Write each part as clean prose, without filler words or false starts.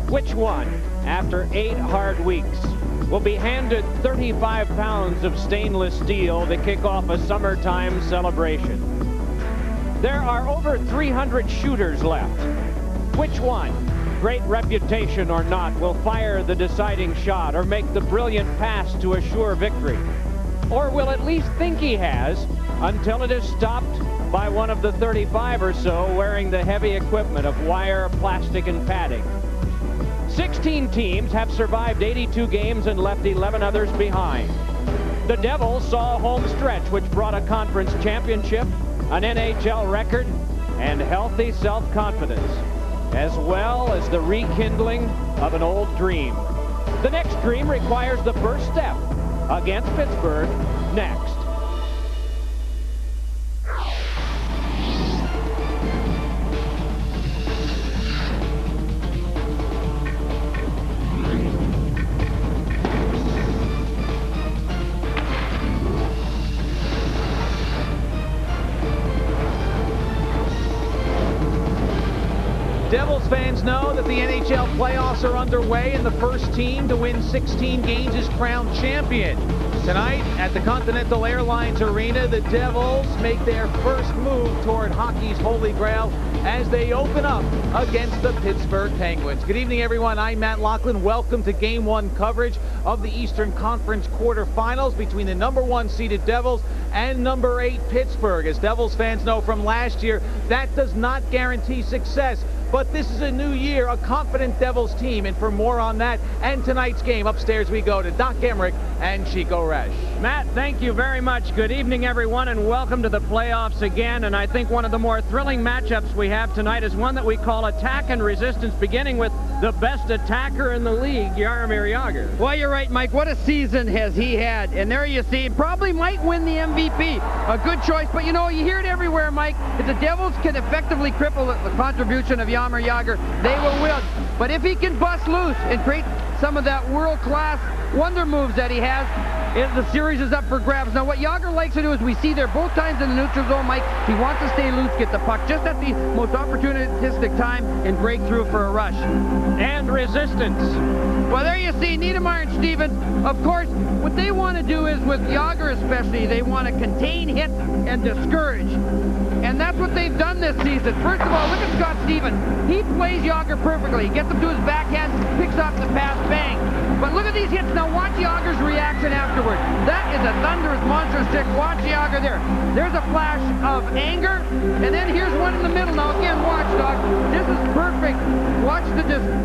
Which one, after 8 hard weeks, will be handed 35 pounds of stainless steel to kick off a summertime celebration? There are over 300 shooters left. Which one, great reputation or not, will fire the deciding shot or make the brilliant pass to assure victory? Or will at least think he has until it is stopped by one of the 35 or so wearing the heavy equipment of wire, plastic, and padding? 16 teams have survived 82 games and left 11 others behind. The Devils saw a home stretch which brought a conference championship, an NHL record, and healthy self-confidence, as well as the rekindling of an old dream. The next dream requires the first step against Pittsburgh next. Devils fans know that the NHL playoffs are underway, and the first team to win 16 games is crowned champion. Tonight at the Continental Airlines Arena, the Devils make their first move toward hockey's holy grail as they open up against the Pittsburgh Penguins. Good evening, everyone. I'm Matt Loughlin. Welcome to Game 1 coverage of the Eastern Conference quarterfinals between the #1 seeded Devils and #8 Pittsburgh. As Devils fans know from last year, that does not guarantee success. But this is a new year, a confident Devils team. And for more on that and tonight's game, upstairs we go to Doc Emmerich and Chico Resch. Matt, thank you very much. Good evening, everyone, and welcome to the playoffs again. And I think one of the more thrilling matchups we have tonight is one that we call attack and resistance, beginning with the best attacker in the league, Jaromir Jagr. Well, you're right, Mike. What a season has he had. And there you see, probably might win the MVP. A good choice, but you know, you hear it everywhere, Mike. If the Devils can effectively cripple the contribution of Jaromir Jagr, they will win. But if he can bust loose and create some of that world-class wonder moves that he has, the series is up for grabs. Now, what Jagr likes to do is we see there both times in the neutral zone, Mike, he wants to stay loose, get the puck just at the most opportunistic time and break through for a rush. And resistance. Well, there you see Niedermayer and Stevens. Of course, what they want to do is, with Jagr especially, they want to contain, hit, and discourage. And that's what they've done this season. First of all, look at Scott Stevens. He plays Jagr perfectly. He gets him to his backhand, picks off the pass, bang. But look at these hits. Now watch Jagr's reaction afterwards. That is a thunderous, monstrous stick. Watch Jagr there. There's a flash of anger, and then here's one in the middle. Now again, watch, Doc. This is perfect. Watch the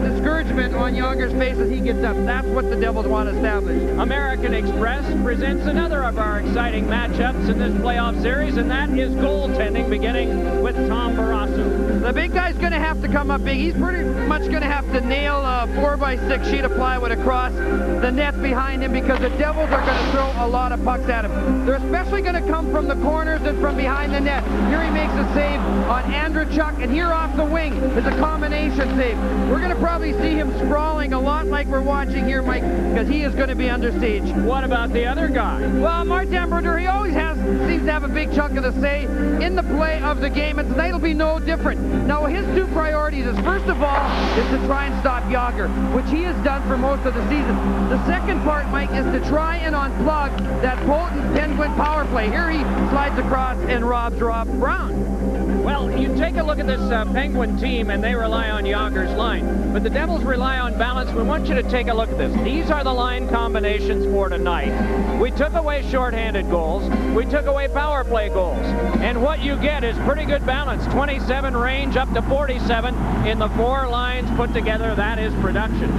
discouragement on Jagr's face as he gets up. That's what the Devils want to establish. American Express presents another of our exciting matchups in this playoff series, and that is goaltending, beginning with Tom Barrasso. The big guy's going to have to come up big. He's pretty much going to have to nail a 4x6 sheet of plywood across the net behind him, because the Devils are going to throw a lot of pucks at him. They're especially going to come from the corners and from behind the net. Here he makes a save on Andrechuk, and here off the wing is a combination save. We're going to probably see him sprawling a lot like we're watching here, Mike, because he is going to be under siege. What about the other guy? Well, Martin Brodeur, he always seems to have a big chunk of the say in the play of the game, and tonight will be no different. Now, his two priorities is, first of all, is to try and stop Jagr, which he has done for most of the season. The second part, Mike, is to try and unplug that potent Penguin power play. Here he slides across and robs Rob Brown. Well, you take a look at this Penguin team, and they rely on Jagr's line. But the Devils rely on balance. We want you to take a look at this. These are the line combinations for tonight. We took away shorthanded goals. We took away power play goals. And what you get is pretty good balance. 27 range up to 47 in the 4 lines put together. That is production.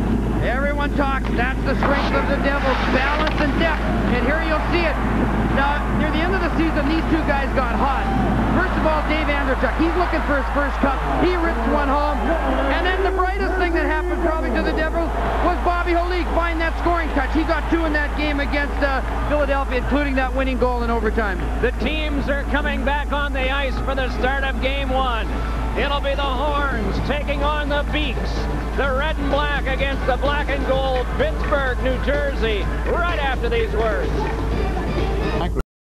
Everyone talks. That's the strength of the Devils. Balance and depth. And here you'll see it. Now, near the end of the season, these two guys got hot. First of all, Dave Andrechuk, he's looking for his first cup. He rips one home. And then the brightest thing that happened probably to the Devils was Bobby Holik find that scoring touch. He got 2 in that game against Philadelphia, including that winning goal in overtime. The teams are coming back on the ice for the start of Game 1. It'll be the Horns taking on the Beaks. The red and black against the black and gold, Pittsburgh, New Jersey, right after these words.